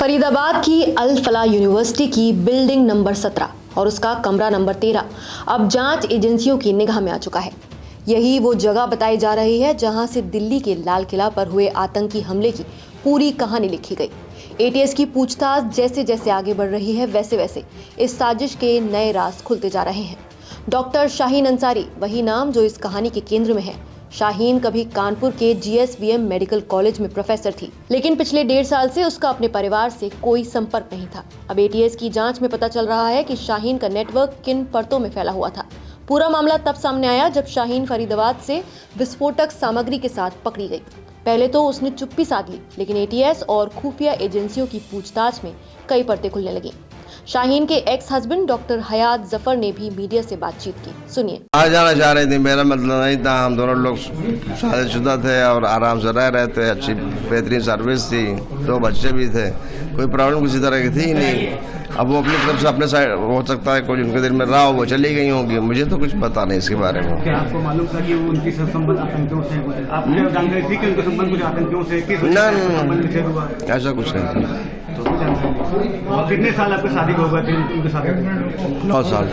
फरीदाबाद की अल फलाह यूनिवर्सिटी की building number 17 और उसका कमरा नंबर 13 अब जांच एजेंसियों की निगाह में आ चुका है। यही वो जगह बताई जा रही है जहां से दिल्ली के लाल किला पर हुए आतंकी हमले की पूरी कहानी लिखी गई। एटीएस की पूछताछ जैसे जैसे आगे बढ़ रही है वैसे वैसे इस साजिश के नए राज खुलते जा रहे हैं। डॉक्टर शाहीन अंसारी वही नाम जो इस कहानी के केंद्र में है। शाहीन कभी कानपुर के जीएसवीएम मेडिकल कॉलेज में प्रोफेसर थी, लेकिन पिछले 1.5 साल से उसका अपने परिवार से कोई संपर्क नहीं था। अब एटीएस की जांच में पता चल रहा है कि शाहीन का नेटवर्क किन परतों में फैला हुआ था। पूरा मामला तब सामने आया जब शाहीन फरीदाबाद से विस्फोटक सामग्री के साथ पकड़ी गई। पहले तो उसने चुप्पी साध ली, लेकिन एटीएस और खुफिया एजेंसियों की पूछताछ में कई परतें खुलने लगी। शाहीन के एक्स हस्बैंड डॉक्टर हयात जफर ने भी मीडिया से बातचीत की। सुनिए। आ जाना चाह रही थी, मेरा मतलब नहीं था। हम दोनों लोग शादीशुदा थे और आराम से रह रहे थे। अच्छी बेहतरीन सर्विस थी, 2 बच्चे भी थे, कोई प्रॉब्लम किसी तरह की थी ही नहीं। अब वो अपनी तरफ से अपने साइड हो सकता है कुछ उनके दिल में रहा हो, वो चली गई होंगी, मुझे तो कुछ पता नहीं इसके बारे में। क्या आपको मालूम था कि उनकी संबंध आतंकियों से है? आप जानकारी थी कि उनका संबंध कुछ आतंकियों से ना, ऐसा कुछ नहीं था। और कितने साल आपकी शादी को हो गए थे उनके साथ? 9 साल।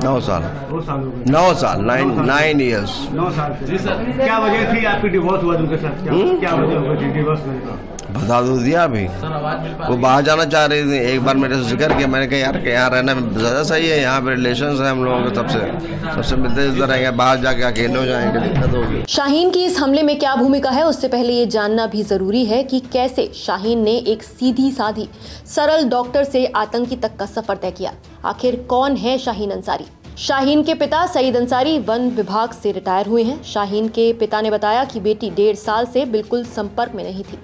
9 साल 2 साल हो गए। 9 साल 9 ईयर्स। 9 साल से। क्या वजह थी आपकी डिवोर्स हुआ उनके साथ? क्या वजह हो गई थी डिवोर्स में? बता दो दिया अभी। वो बाहर जाना चाह रही थी। एक बार मेरे से जिक्र किया, मैंने कहा यार कि यहाँ रहना ज़्यादा सही है, यहाँ पे रिलेशंस है हम लोगों के, सबसे मिलते जुलते रहेंगे। बाहर जाके अकेले हो जाएंगे, दिक्कत होगी। शाहीन की इस हमले में क्या भूमिका है, उससे पहले ये जानना भी जरूरी है कि कैसे शाहीन ने एक सीधी साधी सरल डॉक्टर से आतंकी तक का सफर तय किया। आखिर कौन है शाहीन अंसारी? शाहीन के पिता सईद अंसारी वन विभाग से रिटायर हुए हैं। शाहीन के पिता ने बताया कि बेटी 1.5 साल से बिल्कुल संपर्क में नहीं थी।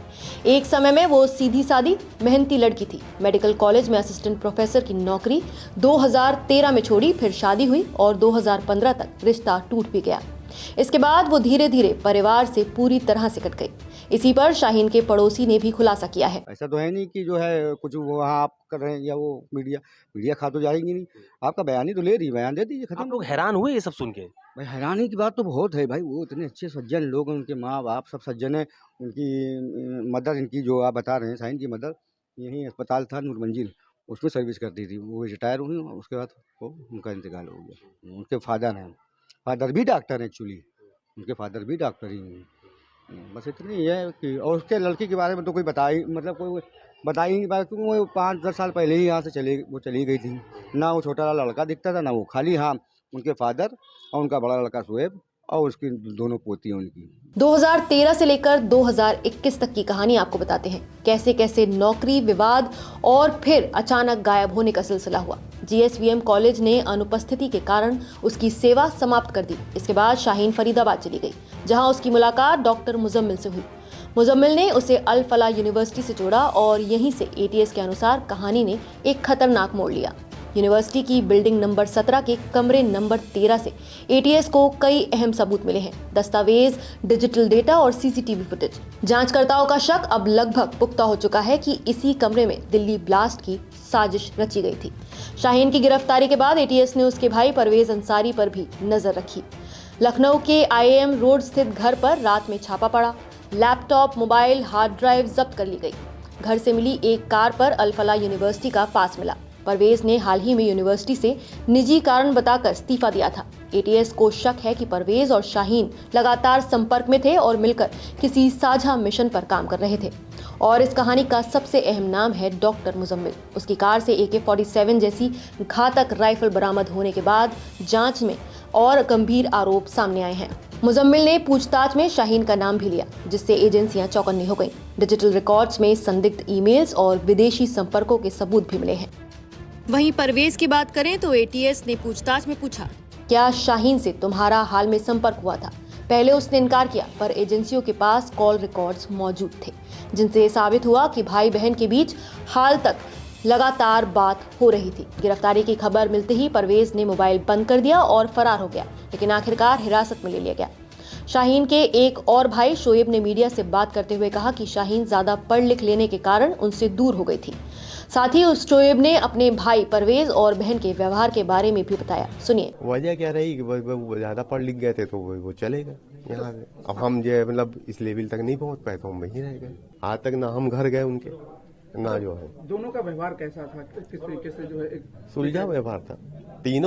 एक समय में वो सीधी सादी मेहनती लड़की थी। मेडिकल कॉलेज में असिस्टेंट प्रोफेसर की नौकरी 2013 में छोड़ी, फिर शादी हुई और 2015 तक रिश्ता टूट भी गया। इसके बाद वो धीरे धीरे परिवार से पूरी तरह से कट गई। इसी पर शाहीन के पड़ोसी ने भी खुलासा किया है। ऐसा तो है नहीं कि जो है कुछ वहाँ आप कर रहे हैं या वो मीडिया खा तो जाएंगी नहीं। आपका बयान ही तो ले रही, बयान दे दीजिए, खत्म। आप लोग हैरान हुए ये सब सुन के? भाई हैरानी की बात तो बहुत है भाई। वो इतने अच्छे सज्जन लोग हैं, उनके माँ बाप सब सज्जन है। उनकी मदर, इनकी जो आप बता रहे हैं शाहीन की मदर, यही अस्पताल था नूर मंजिल, उसमें सर्विस करती थी। वो रिटायर हुई, उसके बाद वो उनका इंतकाल हो गया। उनके फादर भी डॉक्टर हैं एक्चुअली, उनके फादर भी डॉक्टर ही हैं। बस इतनी ही है कि, और उसके लड़के के बारे में तो कोई बता ही नहीं पाया, क्योंकि वो 5-10 साल पहले ही यहाँ से चली गई थी। ना वो छोटा लड़का दिखता था, ना वो। खाली हाँ उनके फादर और उनका बड़ा लड़का शुएब और उसकी 2 पोती हैं उनकी। 2013 से लेकर 2021 तक की कहानी आपको बताते हैं। कैसे कैसे नौकरी, विवाद और फिर अचानक गायब होने का सिलसिला हुआ। जीएसवीएम कॉलेज ने अनुपस्थिति के कारण उसकी सेवा समाप्त कर दी। इसके बाद शाहीन फरीदाबाद चली गई, जहां उसकी मुलाकात डॉक्टर मुजम्मिल से हुई। मुजम्मिल ने उसे अल फलाह यूनिवर्सिटी से जोड़ा और यहीं से एटीएस के अनुसार कहानी ने एक खतरनाक मोड़ लिया। यूनिवर्सिटी की बिल्डिंग नंबर 17 के कमरे नंबर 13 से एटीएस को कई अहम सबूत मिले हैं। दस्तावेज, डिजिटल डेटा और सीसीटीवी फुटेज। जांचकर्ताओं का शक अब लगभग पुख्ता हो चुका है कि इसी कमरे में दिल्ली ब्लास्ट की साजिश रची गई थी। शाहीन की गिरफ्तारी के बाद एटीएस ने उसके भाई परवेज अंसारी पर भी नजर रखी। लखनऊ के आईएएम रोड स्थित घर पर रात में छापा पड़ा। लैपटॉप, मोबाइल, हार्ड ड्राइव जब्त कर ली गई। घर से मिली एक कार पर अल फलाह यूनिवर्सिटी का पास मिला। परवेज ने हाल ही में यूनिवर्सिटी से निजी कारण बताकर इस्तीफा दिया था। एटीएस को शक है कि परवेज और शाहीन लगातार संपर्क में थे और मिलकर किसी साझा मिशन पर काम कर रहे थे। और इस कहानी का सबसे अहम नाम है डॉक्टर मुजम्मिल। उसकी कार से AK-47 जैसी घातक राइफल बरामद होने के बाद जांच में और गंभीर आरोप सामने आए हैं। मुजम्मिल ने पूछताछ में शाहीन का नाम भी लिया, जिससे एजेंसियां चौकन्नी हो गईं। डिजिटल रिकॉर्ड्स में संदिग्ध ईमेल्स और विदेशी संपर्कों के सबूत भी मिले हैं। वहीं परवेज की बात करें तो एटीएस ने पूछताछ में पूछा, क्या शाहीन से तुम्हारा हाल में संपर्क हुआ था? पहले उसने इनकार किया, पर एजेंसियों के पास कॉल रिकॉर्ड्स मौजूद थे, जिनसे साबित हुआ कि भाई बहन के बीच हाल तक लगातार बात हो रही थी। गिरफ्तारी की खबर मिलते ही परवेज ने मोबाइल बंद कर दिया और फरार हो गया, लेकिन आखिरकार हिरासत में ले लिया गया। शाहीन के एक और भाई शोएब ने मीडिया से बात करते हुए कहा कि शाहीन ज्यादा पढ़ लिख लेने के कारण उनसे दूर हो गई थी। साथ ही उस शोएब ने अपने भाई परवेज और बहन के व्यवहार के बारे में भी बताया। सुनिए। वजह क्या रही कि वो ज्यादा पढ़ लिख गए थे तो वो चले गए यहाँ से। अब हम जो मतलब इस लेवल तक नहीं पहुँच पाए तो हम वहीं रह गए। आज तक ना हम घर गए उनके, ना जो है। दोनों का व्यवहार कैसा था, किस तरीके से जो है सुलझा व्यवहार था,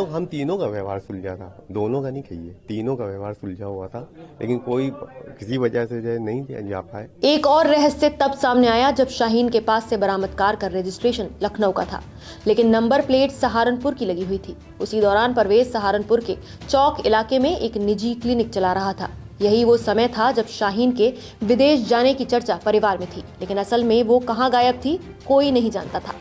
हम तीनों का व्यवहार सुलझा था, दोनों का नहीं कहिए, तीनों का व्यवहार सुलझा हुआ था, लेकिन कोई किसी वजह से जो नहीं जा पाए। एक और रहस्य तब सामने आया जब शाहीन के पास से बरामद कार का रजिस्ट्रेशन लखनऊ का था, लेकिन नंबर प्लेट सहारनपुर की लगी हुई थी। उसी दौरान परवेज सहारनपुर के चौक इलाके में एक निजी क्लिनिक चला रहा था। यही वो समय था जब शाहीन के विदेश जाने की चर्चा परिवार में थी, लेकिन असल में वो कहां गायब थी कोई नहीं जानता था।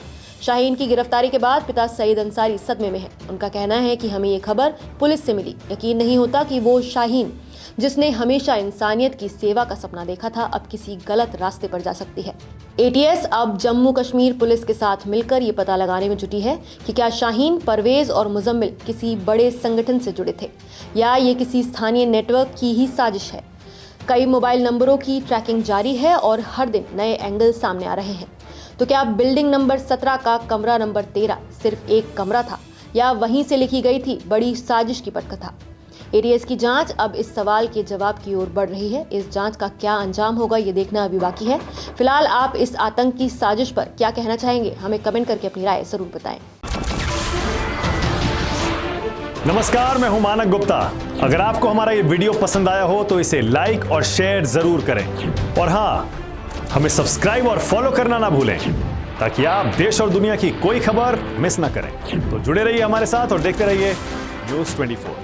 शाहीन की गिरफ्तारी के बाद पिता सईद अंसारी सदमे में हैं। उनका कहना है कि हमें ये खबर पुलिस से मिली, यकीन नहीं होता कि वो शाहीन जिसने हमेशा इंसानियत की सेवा का सपना देखा था अब किसी गलत रास्ते पर जा सकती है। एटीएस अब जम्मू कश्मीर पुलिस के साथ मिलकर ये पता लगाने में जुटी है कि क्या शाहीन, परवेज और मुजम्मिल किसी बड़े संगठन से जुड़े थे या ये किसी स्थानीय नेटवर्क की ही साजिश है। कई मोबाइल नंबरों की ट्रैकिंग जारी है और हर दिन नए एंगल सामने आ रहे हैं। तो क्या बिल्डिंग नंबर 17 का कमरा नंबर 13 सिर्फ एक कमरा था या वहीं से लिखी गई थी बड़ी साजिश की पटकथा? एटीएस की जांच अब इस सवाल के जवाब की ओर बढ़ रही है। इस जांच का क्या अंजाम होगा ये देखना अभी बाकी है। फिलहाल आप इस आतंकी साजिश पर क्या कहना चाहेंगे, हमें कमेंट करके अपनी राय जरूर बताएं। नमस्कार, मैं हूं मानक गुप्ता। अगर आपको हमारा ये वीडियो पसंद आया हो तो इसे लाइक और शेयर जरूर करें, और हाँ, हमें सब्सक्राइब और फॉलो करना ना भूलें ताकि आप देश और दुनिया की कोई खबर मिस ना करें। तो जुड़े रहिए हमारे साथ और देखते रहिए न्यूज़ 24।